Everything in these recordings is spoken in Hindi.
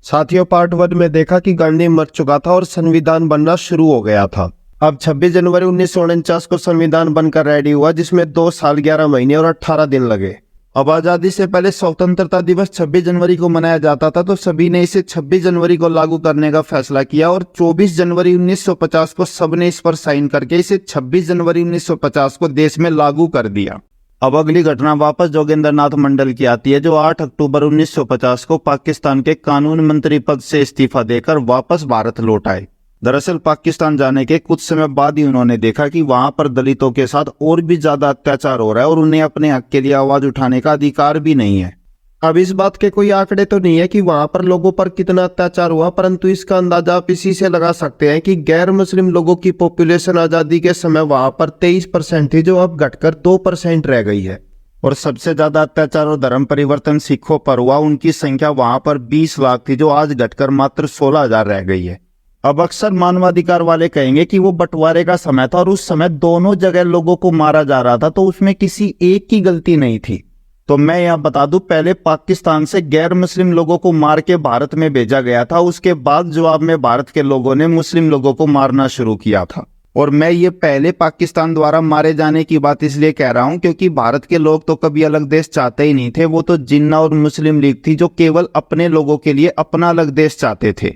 साथियों, पार्ट 1 में देखा कि गांधी मर चुका था और संविधान बनना शुरू हो गया था। अब 26 जनवरी 1949 को संविधान बनकर रेडी हुआ, जिसमें 2 साल 11 महीने और 18 दिन लगे। अब आजादी से पहले स्वतंत्रता दिवस 26 जनवरी को मनाया जाता था, तो सभी ने इसे 26 जनवरी को लागू करने का फैसला किया और 24 जनवरी 1950 को सबने इस पर साइन करके इसे 26 जनवरी 1950 को देश में लागू कर दिया। अब अगली घटना वापस जोगेंद्र नाथ मंडल की आती है, जो 8 अक्टूबर 1950 को पाकिस्तान के कानून मंत्री पद से इस्तीफा देकर वापस भारत लौट आए। दरअसल पाकिस्तान जाने के कुछ समय बाद ही उन्होंने देखा कि वहां पर दलितों के साथ और भी ज्यादा अत्याचार हो रहा है और उन्हें अपने हक के लिए आवाज उठाने का अधिकार भी नहीं है। अब इस बात के कोई आंकड़े तो नहीं है कि वहां पर लोगों पर कितना अत्याचार हुआ, परंतु इसका अंदाजा आप इसी से लगा सकते हैं कि गैर मुस्लिम लोगों की पॉपुलेशन आजादी के समय वहां पर 23% थी, जो अब घटकर 2% रह गई है। और सबसे ज्यादा अत्याचार और धर्म परिवर्तन सिखों पर हुआ, उनकी संख्या वहां पर 20 लाख थी, जो आज घटकर मात्र 16,000 रह गई है। अब अक्सर मानवाधिकार वाले कहेंगे कि वो बंटवारे का समय था और उस समय दोनों जगह लोगों को मारा जा रहा था, तो उसमें किसी एक की गलती नहीं थी। तो मैं यहाँ बता दूं, पहले पाकिस्तान से गैर मुस्लिम लोगों को मार के भारत में भेजा गया था, उसके बाद जवाब में भारत के लोगों ने मुस्लिम लोगों को मारना शुरू किया था। और मैं ये पहले पाकिस्तान द्वारा मारे जाने की बात इसलिए कह रहा हूं क्योंकि भारत के लोग तो कभी अलग देश चाहते ही नहीं थे। वो तो जिन्ना और मुस्लिम लीग थी जो केवल अपने लोगों के लिए अपना अलग देश चाहते थे।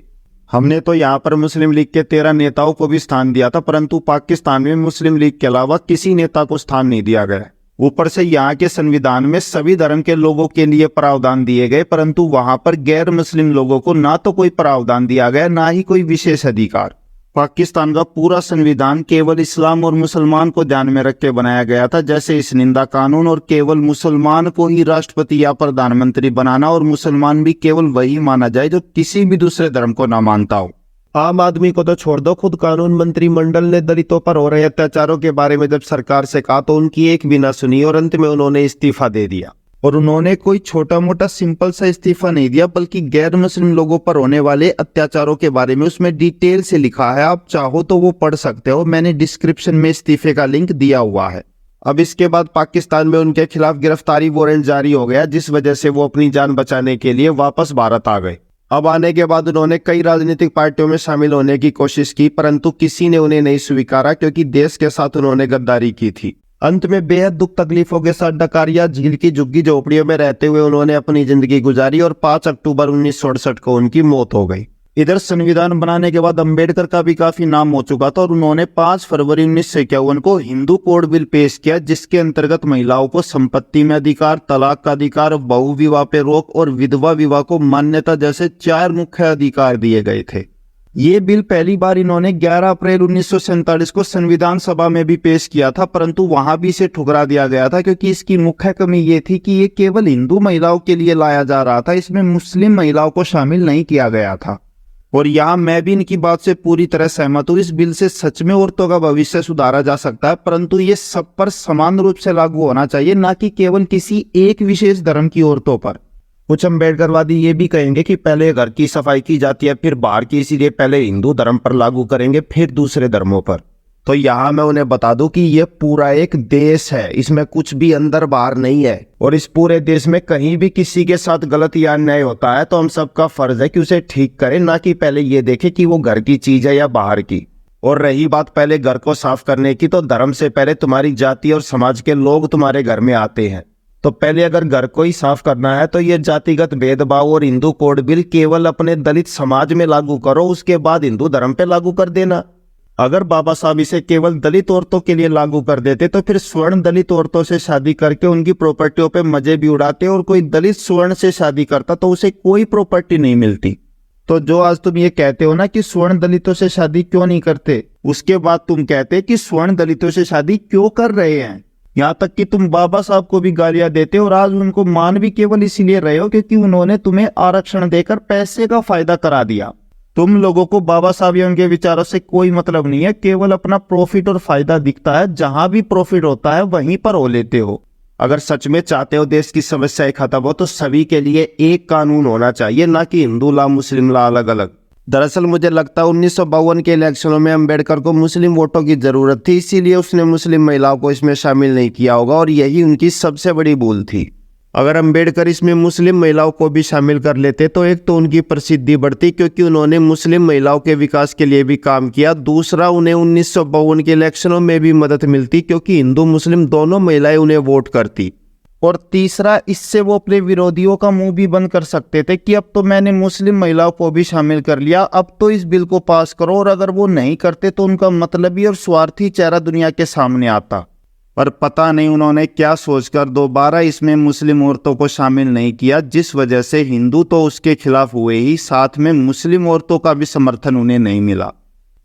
हमने तो यहाँ पर मुस्लिम लीग के 13 नेताओं को भी स्थान दिया था, परंतु पाकिस्तान में मुस्लिम लीग के अलावा किसी नेता को स्थान नहीं दिया गया। ऊपर से यहाँ के संविधान में सभी धर्म के लोगों के लिए प्रावधान दिए गए, परंतु वहां पर गैर मुस्लिम लोगों को ना तो कोई प्रावधान दिया गया, ना ही कोई विशेष अधिकार। पाकिस्तान का पूरा संविधान केवल इस्लाम और मुसलमान को ध्यान में रख के बनाया गया था, जैसे इस निंदा कानून, और केवल मुसलमान को ही राष्ट्रपति या प्रधानमंत्री बनाना, और मुसलमान भी केवल वही माना जाए जो किसी भी दूसरे धर्म को ना मानता हो। आम आदमी को तो छोड़ दो, खुद कानून मंत्रिमंडल ने दलितों पर हो रहे अत्याचारों के बारे में जब सरकार से कहा तो उनकी एक भी ना सुनी और अंत में उन्होंने इस्तीफा दे दिया। और उन्होंने कोई छोटा मोटा सिंपल सा इस्तीफा नहीं दिया, बल्कि गैर मुस्लिम लोगों पर होने वाले अत्याचारों के बारे में उसमें डिटेल से लिखा है। आप चाहो तो वो पढ़ सकते हो, मैंने डिस्क्रिप्शन में इस्तीफे का लिंक दिया हुआ है। अब इसके बाद पाकिस्तान में उनके खिलाफ गिरफ्तारी वारंट जारी हो गया, जिस वजह से वो अपनी जान बचाने के लिए वापस भारत आ गए। अब आने के बाद उन्होंने कई राजनीतिक पार्टियों में शामिल होने की कोशिश की, परंतु किसी ने उन्हें नहीं स्वीकारा, क्योंकि देश के साथ उन्होंने गद्दारी की थी। अंत में बेहद दुख तकलीफों के साथ डकारिया झील की झुग्गी झोपड़ियों में रहते हुए उन्होंने अपनी जिंदगी गुजारी और 5 अक्टूबर 1967 को उनकी मौत हो गई। इधर संविधान बनाने के बाद अंबेडकर का भी काफी नाम हो चुका था और उन्होंने 5 फरवरी 1951 को हिंदू कोड बिल पेश किया, जिसके अंतर्गत महिलाओं को संपत्ति में अधिकार, तलाक का अधिकार, बहु विवाह पे रोक और विधवा विवाह को मान्यता जैसे 4 मुख्य अधिकार दिए गए थे। ये बिल पहली बार इन्होंने 11 अप्रैल 1947 को संविधान सभा में भी पेश किया था, परंतु वहां भी इसे ठुकरा दिया गया था, क्योंकि इसकी मुख्य कमी ये थी कि ये केवल हिंदू महिलाओं के लिए लाया जा रहा था, इसमें मुस्लिम महिलाओं को शामिल नहीं किया गया था। और यहाँ मैं भी इनकी बात से पूरी तरह सहमत हूँ। इस बिल से सच में औरतों का भविष्य सुधारा जा सकता है, परंतु ये सब पर समान रूप से लागू होना चाहिए, ना कि केवल किसी एक विशेष धर्म की औरतों पर। कुछ अम्बेडकरवादी ये भी कहेंगे कि पहले घर की सफाई की जाती है, फिर बाहर की, इसीलिए पहले हिंदू धर्म पर लागू करेंगे, फिर दूसरे धर्मों पर। तो यहाँ मैं उन्हें बता दूं कि ये पूरा एक देश है, इसमें कुछ भी अंदर बाहर नहीं है। और इस पूरे देश में कहीं भी किसी के साथ गलत या अन्याय होता है तो हम सबका फर्ज है कि उसे ठीक करें, ना कि पहले ये देखें कि वो घर की चीज है या बाहर की। और रही बात पहले घर को साफ करने की, तो धर्म से पहले तुम्हारी जाति और समाज के लोग तुम्हारे घर में आते हैं। तो पहले अगर घर को ही साफ करना है तो ये जातिगत भेदभाव और हिंदू कोड बिल केवल अपने दलित समाज में लागू करो, उसके बाद हिंदू धर्म पे लागू कर देना। अगर बाबा साहब इसे केवल दलित औरतों के लिए लागू कर देते तो फिर स्वर्ण दलित औरतों से शादी करके उनकी प्रॉपर्टियों पे मजे भी उड़ाते, और कोई दलित स्वर्ण से शादी करता तो उसे कोई प्रॉपर्टी नहीं मिलती। तो जो आज तुम ये कहते हो ना कि स्वर्ण दलितों से शादी क्यों नहीं करते, उसके बाद तुम कहते कि स्वर्ण दलितों से शादी क्यों कर रहे हैं। यहाँ तक कि तुम बाबा साहब को भी गालियां देते हो और आज उनको मान भी केवल इसीलिए रहे हो क्योंकि उन्होंने तुम्हें आरक्षण देकर पैसे का फायदा करा दिया। तुम लोगों को बाबा साहब या उनके विचारों से कोई मतलब नहीं है, केवल अपना प्रॉफिट और फायदा दिखता है। जहां भी प्रॉफिट होता है वहीं पर हो लेते हो। अगर सच में चाहते हो देश की समस्याएं खत्म हो तो सभी के लिए एक कानून होना चाहिए, ना कि हिंदू ला मुस्लिम ला अलग अलग। दरअसल मुझे लगता है 1952 के इलेक्शनों में अंबेडकर को मुस्लिम वोटों की जरूरत थी, इसीलिए उसने मुस्लिम महिलाओं को इसमें शामिल नहीं किया होगा, और यही उनकी सबसे बड़ी भूल थी। अगर अंबेडकर इसमें मुस्लिम महिलाओं को भी शामिल कर लेते तो एक तो उनकी प्रसिद्धि बढ़ती क्योंकि उन्होंने मुस्लिम महिलाओं के विकास के लिए भी काम किया, दूसरा उन्हें 1952 के इलेक्शनों में भी मदद मिलती क्योंकि हिंदू मुस्लिम दोनों महिलाएं उन्हें वोट करती, और तीसरा इससे वो अपने विरोधियों का मुंह भी बंद कर सकते थे कि अब तो मैंने मुस्लिम महिलाओं को भी शामिल कर लिया, अब तो इस बिल को पास करो। और अगर वो नहीं करते तो उनका मतलबी और स्वार्थी चेहरा दुनिया के सामने आता। पर पता नहीं उन्होंने क्या सोचकर दोबारा इसमें मुस्लिम औरतों को शामिल नहीं किया, जिस वजह से हिंदू तो उसके खिलाफ हुए ही, साथ में मुस्लिम औरतों का भी समर्थन उन्हें नहीं मिला।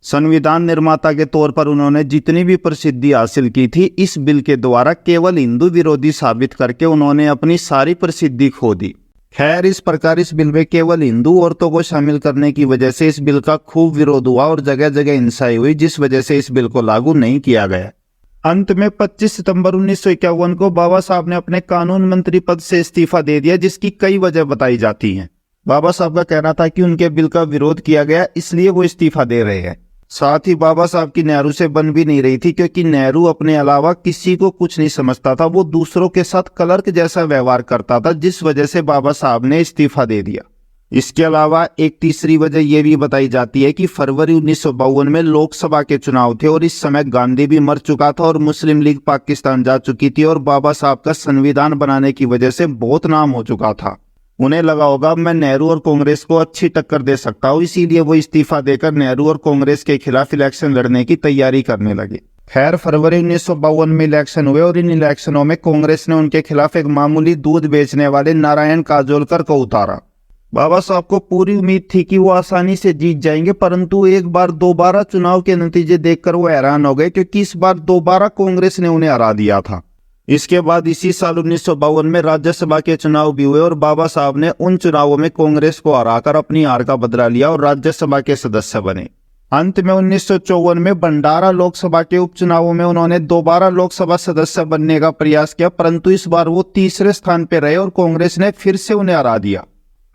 संविधान निर्माता के तौर पर उन्होंने जितनी भी प्रसिद्धि हासिल की थी, इस बिल के द्वारा केवल हिंदू विरोधी साबित करके उन्होंने अपनी सारी प्रसिद्धि खो दी। खैर, इस प्रकार इस बिल में केवल हिंदू औरतों को शामिल करने की वजह से इस बिल का खूब विरोध हुआ और जगह जगह हिंसा हुई, जिस वजह से इस बिल को लागू नहीं किया गया। अंत में 25 सितंबर 1951 को बाबा साहब ने अपने कानून मंत्री पद से इस्तीफा दे दिया, जिसकी कई वजह बताई जाती हैं। बाबा साहब का कहना था कि उनके बिल का विरोध किया गया, इसलिए वो इस्तीफा दे रहे हैं। साथ ही बाबा साहब की नेहरू से बन भी नहीं रही थी क्योंकि नेहरू अपने अलावा किसी को कुछ नहीं समझता था, वो दूसरों के साथ क्लर्क जैसा व्यवहार करता था, जिस वजह से बाबा साहब ने इस्तीफा दे दिया। इसके अलावा एक तीसरी वजह यह भी बताई जाती है कि फरवरी 1952 में लोकसभा के चुनाव थे और इस समय गांधी भी मर चुका था और मुस्लिम लीग पाकिस्तान जा चुकी थी और बाबा साहब का संविधान बनाने की वजह से बहुत नाम हो चुका था। उन्हें लगा होगा मैं नेहरू और कांग्रेस को अच्छी टक्कर दे सकता हूँ, इसीलिए वो इस्तीफा देकर नेहरू और कांग्रेस के खिलाफ इलेक्शन लड़ने की तैयारी करने लगे। खैर, फरवरी 1952 में इलेक्शन हुए और इन इलेक्शनों में कांग्रेस ने उनके खिलाफ एक मामूली दूध बेचने वाले नारायण काजोलकर को उतारा। बाबा साहब को पूरी उम्मीद थी कि वो आसानी से जीत जाएंगे, परंतु एक बार दोबारा चुनाव के नतीजे देखकर वो हैरान हो गए क्योंकि इस बार दोबारा कांग्रेस ने उन्हें हरा दिया था। इसके बाद इसी साल 1952 में राज्यसभा के चुनाव भी हुए और बाबा साहब ने उन चुनावों में कांग्रेस को हराकर अपनी हार का बदला लिया और राज्यसभा के सदस्य बने। अंत में 1954 में भंडारा लोकसभा के उपचुनावों में उन्होंने दोबारा लोकसभा सदस्य बनने का प्रयास किया, परंतु इस बार वो तीसरे स्थान पर रहे और कांग्रेस ने फिर से उन्हें हरा दिया।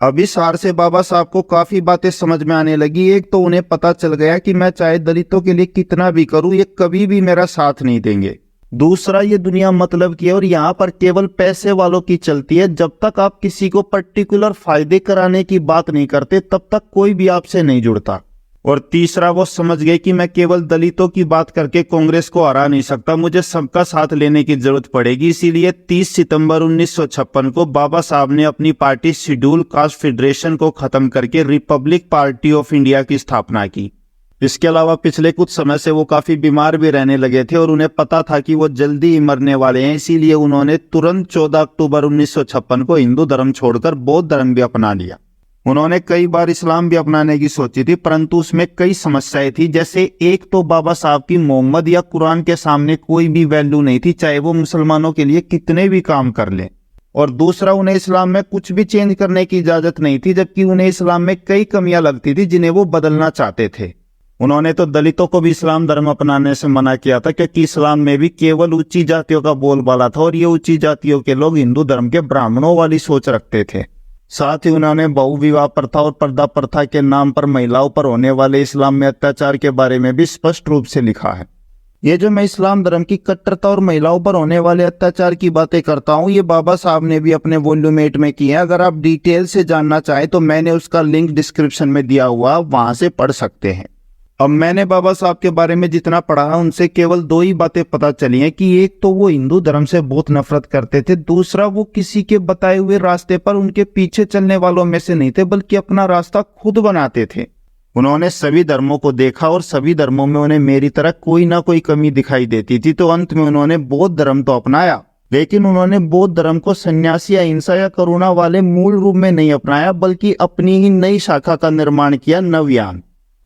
अब इस हार से बाबा साहब को काफी बातें समझ में आने लगी। एक तो उन्हें पता चल गया कि मैं चाहे दलितों के लिए कितना भी करूं, ये कभी भी मेरा साथ नहीं देंगे। दूसरा, ये दुनिया मतलब की है और यहाँ पर केवल पैसे वालों की चलती है। जब तक आप किसी को पर्टिकुलर फायदे कराने की बात नहीं करते, तब तक कोई भी आपसे नहीं जुड़ता। और तीसरा, वो समझ गए कि मैं केवल दलितों की बात करके कांग्रेस को हरा नहीं सकता, मुझे सबका साथ लेने की जरूरत पड़ेगी। इसीलिए 30 सितंबर 1956 को बाबा साहब ने अपनी पार्टी शेड्यूल कास्ट फेडरेशन को खत्म करके रिपब्लिक पार्टी ऑफ इंडिया की स्थापना की। इसके अलावा पिछले कुछ समय से वो काफी बीमार भी रहने लगे थे और उन्हें पता था कि वो जल्दी ही मरने वाले हैं, इसीलिए उन्होंने तुरंत 14 अक्टूबर 1956 को हिंदू धर्म छोड़कर बौद्ध धर्म भी अपना लिया। उन्होंने कई बार इस्लाम भी अपनाने की सोची थी, परंतु उसमें कई समस्याएं थी। जैसे एक तो बाबा साहब की मोहम्मद या कुरान के सामने कोई भी वैल्यू नहीं थी, चाहे वो मुसलमानों के लिए कितने भी काम कर लें। और दूसरा, उन्हें इस्लाम में कुछ भी चेंज करने की इजाजत नहीं थी, जबकि उन्हें इस्लाम में कई कमियां लगती थी जिन्हें वो बदलना चाहते थे। उन्होंने तो दलितों को भी इस्लाम धर्म अपनाने से मना किया था क्योंकि इस्लाम में भी केवल ऊंची जातियों का बोलबाला था और ये ऊंची जातियों के लोग हिंदू धर्म के ब्राह्मणों वाली सोच रखते थे। साथ ही उन्होंने बहुविवाह प्रथा और पर्दा प्रथा के नाम पर महिलाओं पर होने वाले इस्लाम में अत्याचार के बारे में भी स्पष्ट रूप से लिखा है। ये जो मैं इस्लाम धर्म की कट्टरता और महिलाओं पर होने वाले अत्याचार की बातें करता हूँ, ये बाबा साहब ने भी अपने वॉल्यूम 8 में की है। अगर आप डिटेल से जानना चाहें तो मैंने उसका लिंक डिस्क्रिप्शन में दिया हुआ, वहां से पढ़ सकते हैं। अब मैंने बाबा साहब के बारे में जितना पढ़ा है उनसे केवल दो ही बातें पता चली हैं कि एक तो वो हिंदू धर्म से बहुत नफरत करते थे, दूसरा वो किसी के बताए हुए रास्ते पर उनके पीछे चलने वालों में से नहीं थे, बल्कि अपना रास्ता खुद बनाते थे। उन्होंने सभी धर्मों को देखा और सभी धर्मों में उन्हें मेरी तरह कोई ना कोई कमी दिखाई देती थी, तो अंत में उन्होंने बौद्ध धर्म तो अपनाया, लेकिन उन्होंने बौद्ध धर्म को सन्यासी, अहिंसा या करुणा वाले मूल रूप में नहीं अपनाया, बल्कि अपनी ही नई शाखा का निर्माण किया, नवयान।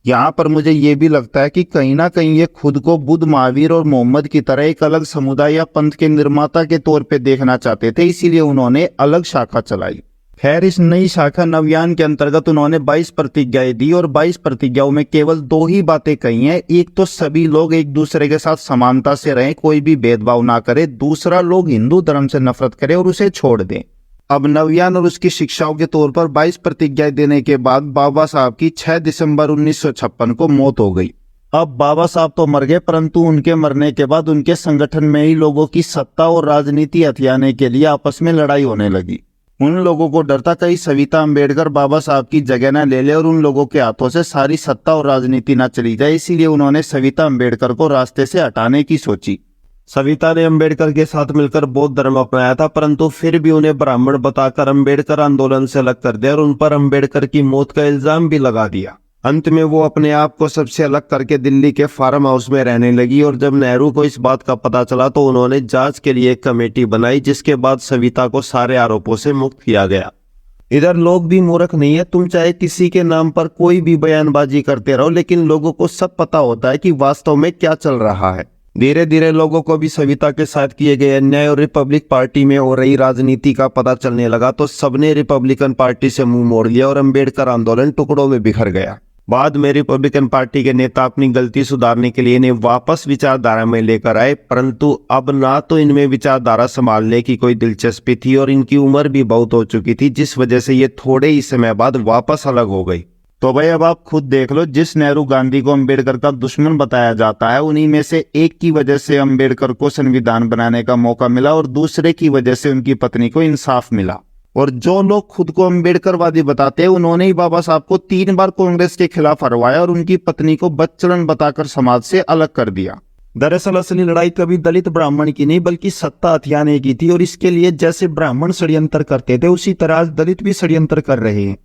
यहाँ पर मुझे ये भी लगता है कि कहीं ना कहीं ये खुद को बुद्ध, महावीर और मोहम्मद की तरह एक अलग समुदाय या पंथ के निर्माता के तौर पे देखना चाहते थे, इसीलिए उन्होंने अलग शाखा चलाई। खैर, इस नई शाखा नवयान के अंतर्गत उन्होंने 22 प्रतिज्ञाएं दी और 22 प्रतिज्ञाओं में केवल दो ही बातें कही हैं। एक तो सभी लोग एक दूसरे के साथ समानता से रहें, कोई भी भेदभाव ना करे। दूसरा, लोग हिंदू धर्म से नफरत करें और उसे छोड़ दें। अब नवयान और उसकी शिक्षाओं के तौर पर 22 प्रतिज्ञाएं देने के बाद बाबा साहब की 6 दिसंबर 1956 को मौत हो गई। अब बाबा साहब तो मर गए, परंतु उनके मरने के बाद उनके संगठन में ही लोगों की सत्ता और राजनीति हथियाने के लिए आपस में लड़ाई होने लगी। उन लोगों को डर था कहीं सविता अम्बेडकर बाबा साहब की जगह न ले ले और उन लोगों के हाथों से सारी सत्ता और राजनीति न चली जाए, इसीलिए उन्होंने सविता अम्बेडकर को रास्ते से हटाने की सोची। सविता ने अम्बेडकर के साथ मिलकर बौद्ध धर्म अपनाया था, परंतु फिर भी उन्हें ब्राह्मण बताकर अम्बेडकर आंदोलन से अलग कर दिया और उन पर अम्बेडकर की मौत का इल्जाम भी लगा दिया। अंत में वो अपने आप को सबसे अलग करके दिल्ली के फार्म हाउस में रहने लगी और जब नेहरू को इस बात का पता चला तो उन्होंने जांच के लिए एक कमेटी बनाई, जिसके बाद सविता को सारे आरोपों से मुक्त किया गया। इधर लोग भी मूर्ख नहीं है, तुम चाहे किसी के नाम पर कोई भी बयानबाजी करते रहो, लेकिन लोगों को सब पता होता है कि वास्तव में क्या चल रहा है। धीरे धीरे लोगों को भी सविता के साथ किए गए अन्याय और रिपब्लिक पार्टी में हो रही राजनीति का पता चलने लगा, तो सबने रिपब्लिकन पार्टी से मुंह मोड़ लिया और अम्बेडकर आंदोलन टुकड़ों में बिखर गया। बाद में रिपब्लिकन पार्टी के नेता अपनी गलती सुधारने के लिए इन्हें वापस विचारधारा में लेकर आए, परंतु अब ना तो इनमें विचारधारा संभालने की कोई दिलचस्पी थी और इनकी उम्र भी बहुत हो चुकी थी, जिस वजह से ये थोड़े ही समय बाद वापस अलग हो गई। तो भाई अब आप खुद देख लो, जिस नेहरू गांधी को अम्बेडकर का दुश्मन बताया जाता है, उन्हीं में से एक की वजह से अम्बेडकर को संविधान बनाने का मौका मिला और दूसरे की वजह से उनकी पत्नी को इंसाफ मिला। और जो लोग खुद को अम्बेडकरवादी बताते हैं, उन्होंने ही बाबा साहब को 3 बार कांग्रेस के खिलाफ हरवाया और उनकी पत्नी को बदचलन बताकर समाज से अलग कर दिया। दरअसल असली लड़ाई कभी दलित ब्राह्मण की नहीं बल्कि सत्ता हथियाने की थी, और इसके लिए जैसे ब्राह्मण षड्यंत्र करते थे उसी तरह आज दलित भी षड्यंत्र कर रहे हैं।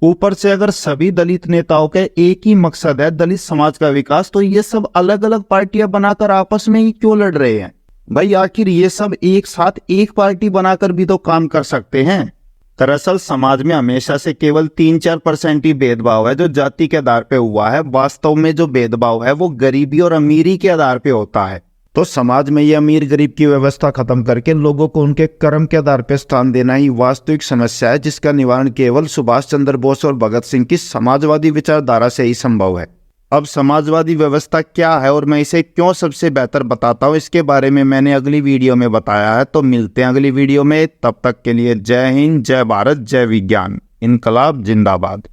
ऊपर से अगर सभी दलित नेताओं का एक ही मकसद है दलित समाज का विकास, तो ये सब अलग अलग पार्टियां बनाकर आपस में ही क्यों लड़ रहे हैं? भाई आखिर ये सब एक साथ एक पार्टी बनाकर भी तो काम कर सकते हैं। दरअसल समाज में हमेशा से केवल 3-4% ही भेदभाव है जो जाति के आधार पे हुआ है। वास्तव में जो भेदभाव है वो गरीबी और अमीरी के आधार पे होता है। तो समाज में ये अमीर गरीब की व्यवस्था खत्म करके लोगों को उनके कर्म के आधार पर स्थान देना ही वास्तविक समस्या है, जिसका निवारण केवल सुभाष चंद्र बोस और भगत सिंह की समाजवादी विचारधारा से ही संभव है। अब समाजवादी व्यवस्था क्या है और मैं इसे क्यों सबसे बेहतर बताता हूँ, इसके बारे में मैंने अगली वीडियो में बताया है। तो मिलते हैं अगली वीडियो में, तब तक के लिए जय हिंद, जय भारत, जय विज्ञान, इनकलाब जिंदाबाद।